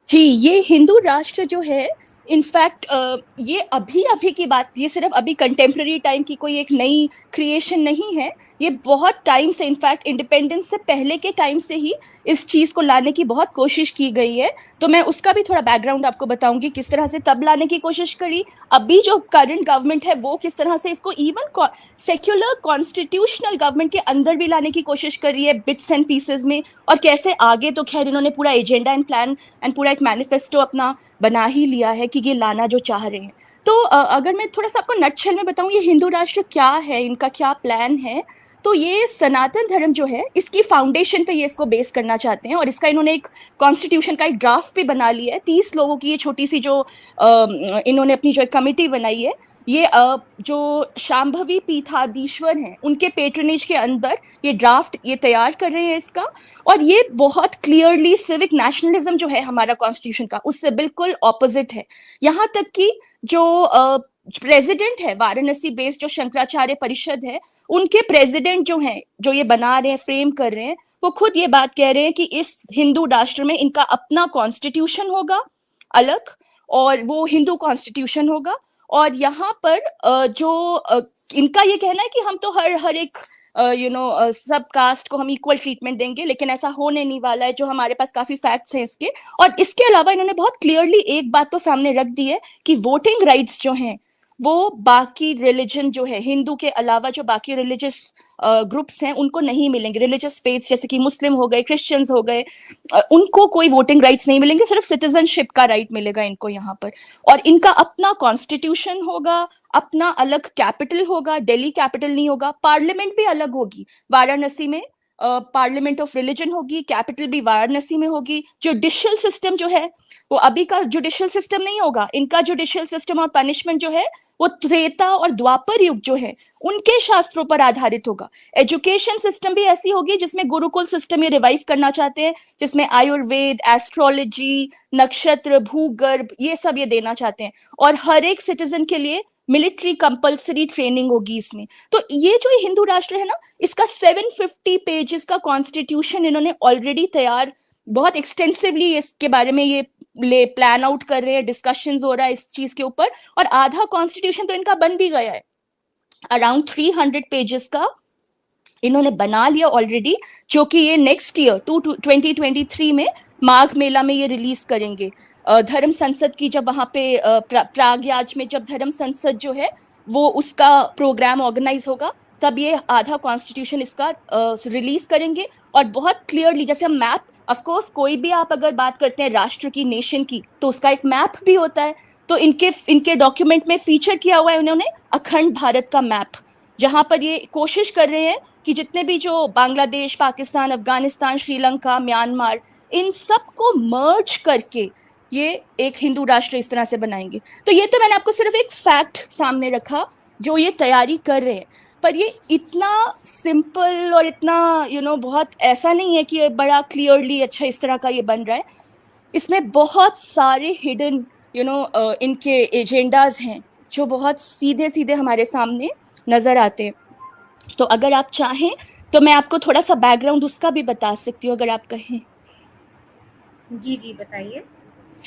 जी, ये हिंदू राष्ट्र जो है, इनफैक्ट ये अभी अभी की बात, ये सिर्फ अभी कंटेम्प्रेरी टाइम की कोई एक नई क्रिएशन नहीं है। ये बहुत टाइम से, इनफैक्ट इंडिपेंडेंस से पहले के टाइम से ही इस चीज़ को लाने की बहुत कोशिश की गई है। तो मैं उसका भी थोड़ा बैकग्राउंड आपको बताऊंगी, किस तरह से तब लाने की कोशिश करी, अभी जो करंट गवर्नमेंट है वो किस तरह से इसको इवन सेक्युलर कॉन्स्टिट्यूशनल गवर्नमेंट के अंदर भी लाने की कोशिश कर रही है बिट्स एंड पीसेज में। और कैसे आगे तो खैर इन्होंने पूरा एजेंडा एंड प्लान एंड पूरा एक मैनिफेस्टो अपना बना ही लिया है कि ये लाना जो चाह रहे हैं। तो अगर मैं थोड़ा सा आपको नटशेल में बताऊं ये हिंदू राष्ट्र क्या है, इनका क्या प्लान है, तो ये सनातन धर्म जो है इसकी फाउंडेशन पे ये इसको बेस करना चाहते हैं। और इसका इन्होंने एक कॉन्स्टिट्यूशन का एक ड्राफ्ट भी बना लिया है, 30 लोगों की ये छोटी सी जो इन्होंने अपनी जो एक कमिटी बनाई है, ये जो शांभवी पीठाधीश्वर हैं उनके पेट्रनेज के अंदर ये ड्राफ्ट ये तैयार कर रहे हैं इसका। और ये बहुत क्लियरली सिविक नेशनलिज्म जो है हमारा कॉन्स्टिट्यूशन का, उससे बिल्कुल ऑपोजिट है। यहाँ तक कि जो प्रेसिडेंट है वाराणसी बेस्ड जो शंकराचार्य परिषद है, उनके प्रेसिडेंट जो हैं, जो ये बना रहे हैं, फ्रेम कर रहे हैं, वो खुद ये बात कह रहे हैं कि इस हिंदू राष्ट्र में इनका अपना कॉन्स्टिट्यूशन होगा अलग, और वो हिंदू कॉन्स्टिट्यूशन होगा। और यहाँ पर इनका ये कहना है कि हम तो हर हर एक सब कास्ट को हम इक्वल ट्रीटमेंट देंगे, लेकिन ऐसा होने नहीं वाला है, जो हमारे पास काफी फैक्ट्स हैं इसके। और इसके अलावा इन्होंने बहुत क्लियरली एक बात तो सामने रख दी है कि वोटिंग राइट्स जो हैं वो बाकी रिलीजन जो है, हिंदू के अलावा जो बाकी रिलीजियस ग्रुप्स हैं उनको नहीं मिलेंगे। रिलीजियस फेथ्स जैसे कि मुस्लिम हो गए, क्रिश्चियंस हो गए, उनको कोई वोटिंग राइट्स नहीं मिलेंगे, सिर्फ सिटीजनशिप का राइट मिलेगा इनको यहाँ पर। और इनका अपना कॉन्स्टिट्यूशन होगा, अपना अलग कैपिटल होगा, दिल्ली कैपिटल नहीं होगा, पार्लियामेंट भी अलग होगी वाराणसी में, पार्लियामेंट ऑफ रिलीजन होगी, कैपिटल भी वाराणसी में होगी। जुडिशियल सिस्टम जो है वो अभी का जुडिशियल सिस्टम नहीं होगा, इनका जुडिशियल सिस्टम और पनिशमेंट जो है वो त्रेता और द्वापर युग जो है उनके शास्त्रों पर आधारित होगा। एजुकेशन सिस्टम भी ऐसी होगी जिसमें गुरुकुल सिस्टम ये रिवाइव करना चाहते हैं, जिसमें आयुर्वेद, एस्ट्रोलॉजी, नक्षत्र, भूगर्भ ये सब ये देना चाहते हैं। और हर एक सिटीजन के लिए मिलिट्री कंपल्सरी ट्रेनिंग होगी इसमें। तो ये जो हिंदू राष्ट्र है ना, इसका 750 पेजेस का कॉन्स्टिट्यूशन इन्होंने ऑलरेडी तैयार, बहुत एक्सटेंसिवली इसके बारे में ये ले प्लान आउट कर रहे हैं, डिस्कशंस हो रहा है इस चीज के ऊपर। और आधा कॉन्स्टिट्यूशन तो इनका बन भी गया है, अराउंड 300 पेजेस का इन्होंने बना लिया ऑलरेडी, जो कि ये नेक्स्ट ईयर 2023 में माघ मेला में ये रिलीज करेंगे। धर्म संसद की जब वहां पे प्रयागराज में जब धर्म संसद जो है वो उसका प्रोग्राम ऑर्गेनाइज होगा, तब ये आधा कॉन्स्टिट्यूशन इसका रिलीज करेंगे। और बहुत क्लियरली, जैसे हम मैप, ऑफ कोर्स कोई भी आप अगर बात करते हैं राष्ट्र की, नेशन की, तो उसका एक मैप भी होता है। तो इनके डॉक्यूमेंट में फीचर किया हुआ है उन्होंने अखंड भारत का मैप, जहां पर ये कोशिश कर रहे हैं कि जितने भी जो बांग्लादेश, पाकिस्तान, अफगानिस्तान, श्रीलंका, म्यांमार, इन सब को मर्ज करके ये एक हिंदू राष्ट्र इस तरह से बनाएंगे। तो ये तो मैंने आपको सिर्फ एक फैक्ट सामने रखा जो ये तैयारी कर रहे हैं। पर ये इतना सिंपल और इतना बहुत ऐसा नहीं है कि ये बड़ा क्लियरली अच्छा इस तरह का ये बन रहा है। इसमें बहुत सारे हिडन इनके एजेंडाज हैं जो बहुत सीधे सीधे हमारे सामने नजर आते हैं। तो अगर आप चाहें तो मैं आपको थोड़ा सा बैकग्राउंड उसका भी बता सकती हूँ, अगर आप कहें। जी जी, बताइए।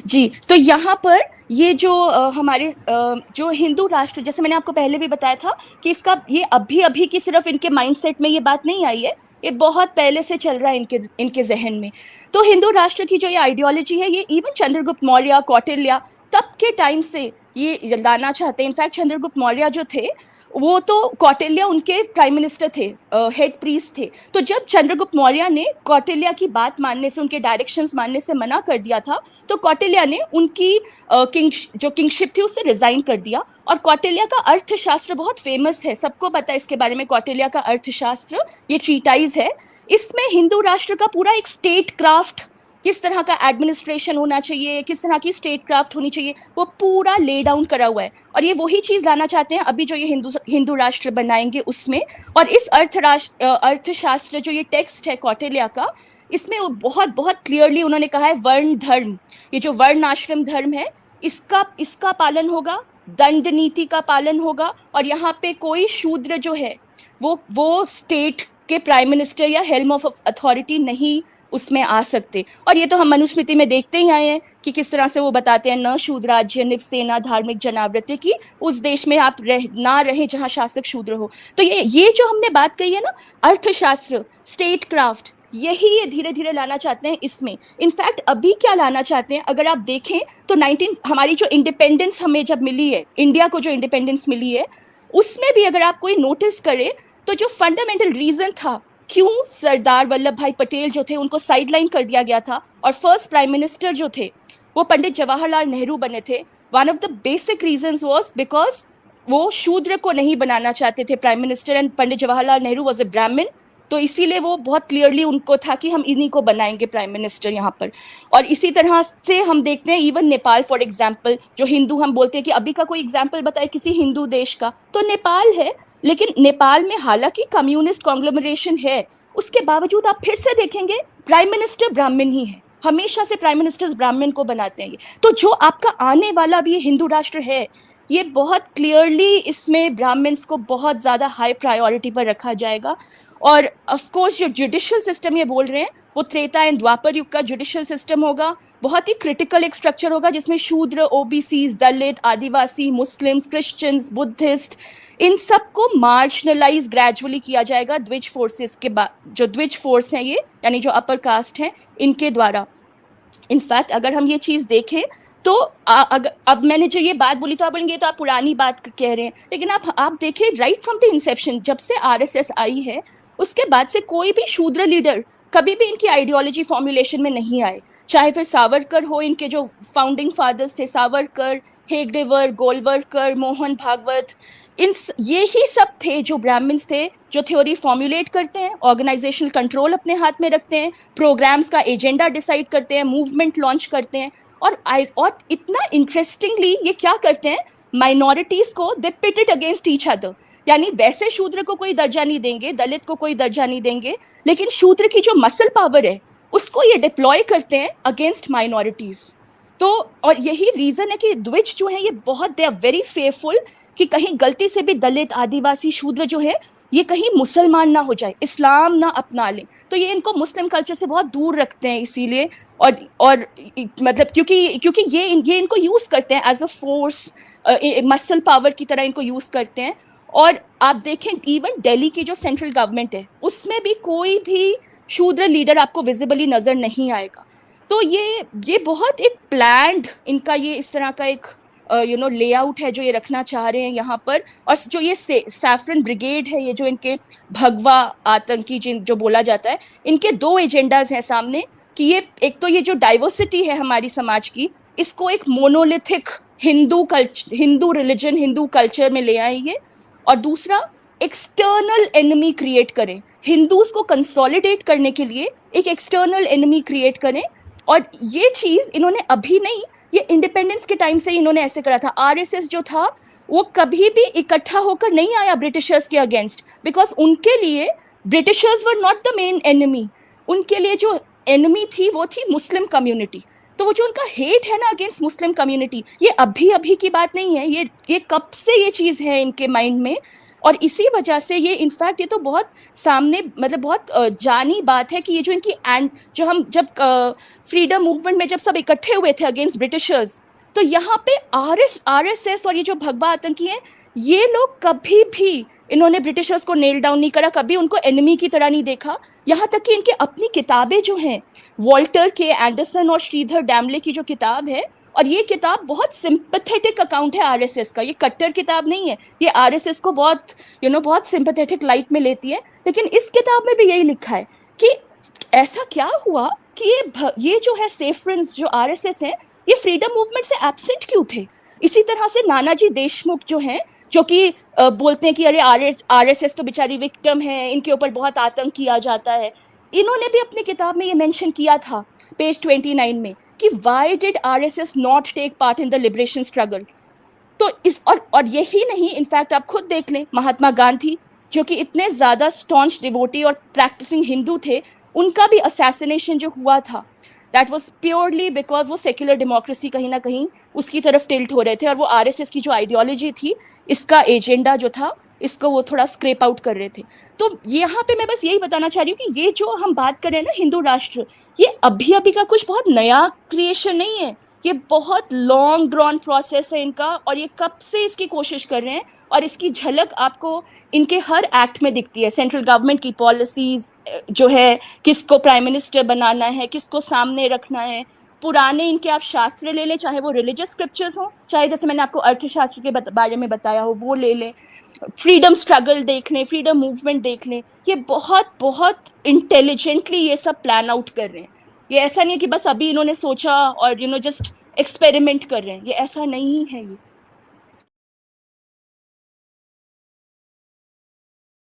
जी, तो यहाँ पर ये जो हमारे जो हिंदू राष्ट्र, जैसे मैंने आपको पहले भी बताया था कि इसका ये अभी अभी की सिर्फ इनके माइंडसेट में ये बात नहीं आई है, ये बहुत पहले से चल रहा है इनके इनके जहन में। तो हिंदू राष्ट्र की जो ये आइडियोलॉजी है, ये इवन चंद्रगुप्त मौर्य, कौटिल्य तब के टाइम से ये लाना चाहते हैं। इनफैक्ट चंद्रगुप्त मौर्य जो थे वो तो कौटिल्य उनके प्राइम मिनिस्टर थे, हेड प्रीस्ट थे। तो जब चंद्रगुप्त मौर्य ने कौटिल्य की बात मानने से, उनके डायरेक्शंस मानने से मना कर दिया था, तो कौटिल्य ने उनकी जो किंगशिप थी उससे रिजाइन कर दिया। और कौटिल्य का अर्थशास्त्र बहुत फेमस है, सबको पता है इसके बारे में। कौटिल्य का अर्थशास्त्र ये ट्रीटाइज है, इसमें हिंदू राष्ट्र का पूरा एक स्टेट क्राफ्ट, किस तरह का एडमिनिस्ट्रेशन होना चाहिए, किस तरह की स्टेट क्राफ्ट होनी चाहिए, वो पूरा ले डाउन करा हुआ है। और ये वही चीज लाना चाहते हैं अभी जो ये हिंदू राष्ट्र बनाएंगे उसमें। और इस अर्थशास्त्र जो ये टेक्स्ट है कौटिल्य का, इसमें वो बहुत बहुत क्लियरली उन्होंने कहा है वर्ण धर्म, ये जो वर्ण आश्रम धर्म है, इसका इसका पालन होगा, दंड नीति का पालन होगा। और यहाँ पे कोई शूद्र जो है वो स्टेट के प्राइम मिनिस्टर या हेल्म ऑफ अथॉरिटी नहीं उसमें आ सकते। और ये तो हम मनुस्मृति में देखते ही आए हैं कि किस तरह से वो बताते हैं, न शूद्र राज्य निवसेना धार्मिक जनावृत्ति की, उस देश में आप ना रहे जहां शासक शूद्र हो। तो ये जो हमने बात कही है ना, अर्थशास्त्र, स्टेट क्राफ्ट, यही ये धीरे धीरे लाना चाहते हैं इसमें। इनफैक्ट अभी क्या लाना चाहते हैं, अगर आप देखें तो हमारी जो इंडिपेंडेंस हमें जब मिली है, इंडिया को जो इंडिपेंडेंस मिली है, उसमें भी अगर आप कोई नोटिस करें तो जो फंडामेंटल रीजन था क्यों सरदार वल्लभ भाई पटेल जो थे उनको साइडलाइन कर दिया गया था और फर्स्ट प्राइम मिनिस्टर जो थे वो पंडित जवाहरलाल नेहरू बने थे, one of the basic reasons was because वो शूद्र को नहीं बनाना चाहते थे prime minister, and Pandit Jawaharlal Nehru was a ब्राह्मण, तो इसीलिए वो बहुत क्लियरली उनको था कि हम इन्हीं को बनाएंगे प्राइम मिनिस्टर यहाँ पर। और इसी तरह से हम देखते हैं इवन नेपाल फॉर एग्जाम्पल, जो हिंदू हम बोलते हैं कि अभी का कोई एग्जाम्पल बताए किसी हिंदू देश का, तो नेपाल है। लेकिन नेपाल में हालांकि कम्युनिस्ट कॉन्ग्लोमरेशन है, उसके बावजूद आप फिर से देखेंगे प्राइम मिनिस्टर ब्राह्मण ही है, हमेशा से प्राइम मिनिस्टर्स ब्राह्मण को बनाते हैं। तो जो आपका आने वाला भी ये हिंदू राष्ट्र है, ये बहुत क्लियरली इसमें ब्राह्मण्स को बहुत ज़्यादा हाई प्रायोरिटी पर रखा जाएगा। और ऑफ कोर्स जो जुडिशियल सिस्टम ये बोल रहे हैं वो त्रेता एंड द्वापर युग का जुडिशियल सिस्टम होगा, बहुत ही क्रिटिकल एक स्ट्रक्चर होगा जिसमें शूद्र, ओबीसीज, दलित, आदिवासी, मुस्लिम्स, क्रिश्चियंस, बुद्धिस्ट, इन सबको मार्जिनलाइज ग्रेजुअली किया जाएगा द्विज फोर्सेस के बाद, जो द्विज फोर्स हैं ये यानी जो अपर कास्ट हैं इनके द्वारा। इनफैक्ट अगर हम ये चीज़ देखें तो अब मैंने जो ये बात बोली तो आप बोलेंगे तो आप पुरानी बात कह रहे हैं, लेकिन आप देखें राइट फ्रॉम द इंसेप्शन, जब से आरएसएस आई है उसके बाद से कोई भी शूद्र लीडर कभी भी इनकी आइडियोलॉजी फॉर्मुलेशन में नहीं आए, चाहे फिर सावरकर हो, इनके जो फाउंडिंग फादर्स थे सावरकर, हेगडेवर, गोलवलकर, मोहन भागवत, ये ही सब थे जो ब्राह्मण्स थे, जो थ्योरी फॉर्मुलेट करते हैं, ऑर्गेनाइजेशनल कंट्रोल अपने हाथ में रखते हैं, प्रोग्राम्स का एजेंडा डिसाइड करते हैं, मूवमेंट लॉन्च करते हैं। और इतना इंटरेस्टिंगली ये क्या करते हैं, माइनॉरिटीज को दे पिट इट अगेंस्ट ईच अदर, यानी वैसे शूद्र को कोई दर्जा नहीं देंगे, दलित को कोई दर्जा नहीं देंगे, लेकिन शूद्र की जो मसल पावर है उसको ये डिप्लॉय करते हैं अगेंस्ट माइनॉरिटीज। तो और यही रीजन है कि द्विज जो है ये बहुत दे आर वेरी फेयरफुल कि कहीं गलती से भी दलित, आदिवासी, शूद्र जो है ये कहीं मुसलमान ना हो जाए, इस्लाम ना अपना लें, तो ये इनको मुस्लिम कल्चर से बहुत दूर रखते हैं इसीलिए। और मतलब क्योंकि ये इनको यूज़ करते हैं as a force, muscle power की तरह इनको यूज़ करते हैं। और आप देखें इवन दिल्ली की जो सेंट्रल गवर्नमेंट है उसमें भी कोई भी शूद्र लीडर आपको विजिबली नज़र नहीं आएगा। तो ये बहुत एक प्लान्ड इनका ये इस तरह का एक लेआउट है जो ये रखना चाह रहे हैं यहाँ पर। और जो ये सैफरन ब्रिगेड है, ये जो इनके भगवा आतंकी जो बोला जाता है, इनके दो एजेंडाज हैं सामने कि ये एक तो ये जो डाइवर्सिटी है हमारी समाज की, इसको एक monolithic Hindu religion, Hindu culture में ले आएंगे, और दूसरा एक्सटर्नल एनिमी क्रिएट करें, हिंदूज को कंसोलिडेट करने के लिए एक एक्सटर्नल एनिमी क्रिएट करें। और ये चीज़ इन्होंने अभी नहीं, ये इंडिपेंडेंस के टाइम से इन्होंने ऐसे करा था। आरएसएस जो था वो कभी भी इकट्ठा होकर नहीं आया ब्रिटिशर्स के अगेंस्ट, बिकॉज उनके लिए Britishers were not the main enemy, उनके लिए जो एनिमी थी वो थी मुस्लिम कम्युनिटी। तो वो जो उनका हेट है ना अगेंस्ट मुस्लिम कम्युनिटी, ये अभी की बात नहीं है, ये कब से ये चीज़ है इनके माइंड में। और इसी वजह से ये इनफैक्ट ये तो बहुत सामने मतलब बहुत जानी बात है कि ये जो इनकी जो हम जब फ्रीडम मूवमेंट में जब सब इकट्ठे हुए थे अगेंस्ट ब्रिटिशर्स, तो यहाँ पे आरएसएस और ये जो भगवा आतंकी हैं, ये लोग कभी भी इन्होंने ब्रिटिशर्स को नेल डाउन नहीं करा, कभी उनको एनिमी की तरह नहीं देखा। यहाँ तक कि इनके अपनी किताबें जो हैं, वॉल्टर के एंडरसन और श्रीधर डैमले की जो किताब है, और ये किताब बहुत सिंपैथेटिक अकाउंट है आरएसएस का, ये कट्टर किताब नहीं है, ये आरएसएस को बहुत बहुत सिंपैथेटिक लाइट में लेती है। लेकिन इस किताब में भी यही लिखा है कि ऐसा क्या हुआ कि ये जो है सेफरन्स जो आरएसएस है, ये फ्रीडम मूवमेंट से एब्सेंट क्यों थे। इसी तरह से नानाजी देशमुख जो हैं, जो कि बोलते हैं कि अरे आरएसएस तो बेचारी विक्टिम है, इनके ऊपर बहुत आतंक किया जाता है, इन्होंने भी अपनी किताब में ये मेंशन किया था पेज 29 में कि why did RSS not take part in the liberation struggle. तो और यही नहीं, इनफैक्ट आप खुद देख लें, महात्मा गांधी जो कि इतने ज़्यादा स्टॉन्च डिवोटी और प्रैक्टिसिंग हिंदू थे, उनका भी असैसिनेशन जो हुआ था, दैट वाज प्योरली बिकॉज वो सेक्युलर डेमोक्रेसी कहीं ना कहीं उसकी तरफ टिल्ट हो रहे थे, और वो आरएसएस की जो आइडियोलॉजी थी, इसका एजेंडा जो था इसको वो थोड़ा स्क्रेप आउट कर रहे थे। तो यहाँ पे मैं बस यही बताना चाह रही हूँ कि ये जो हम बात कर रहे हैं ना हिंदू राष्ट्र, ये अभी अभी का कुछ बहुत नया क्रिएशन नहीं है। ये बहुत लॉन्ग ड्रॉन प्रोसेस है इनका, और ये कब से इसकी कोशिश कर रहे हैं, और इसकी झलक आपको इनके हर एक्ट में दिखती है। सेंट्रल गवर्नमेंट की पॉलिसीज जो है, किसको प्राइम मिनिस्टर बनाना है, किसको सामने रखना है। पुराने इनके आप शास्त्र ले लें, चाहे वो रिलीजियस स्क्रिप्चर्स हो, चाहे जैसे मैंने आपको अर्थशास्त्र के बारे में बताया हो वो ले लें, फ्रीडम स्ट्रगल देख लें, फ्रीडम मूवमेंट देख लें, ये बहुत बहुत इंटेलिजेंटली ये सब प्लान आउट कर रहे हैं। ये ऐसा नहीं है कि बस अभी इन्होंने सोचा और जस्ट एक्सपेरिमेंट कर रहे हैं, ये ऐसा नहीं है ये।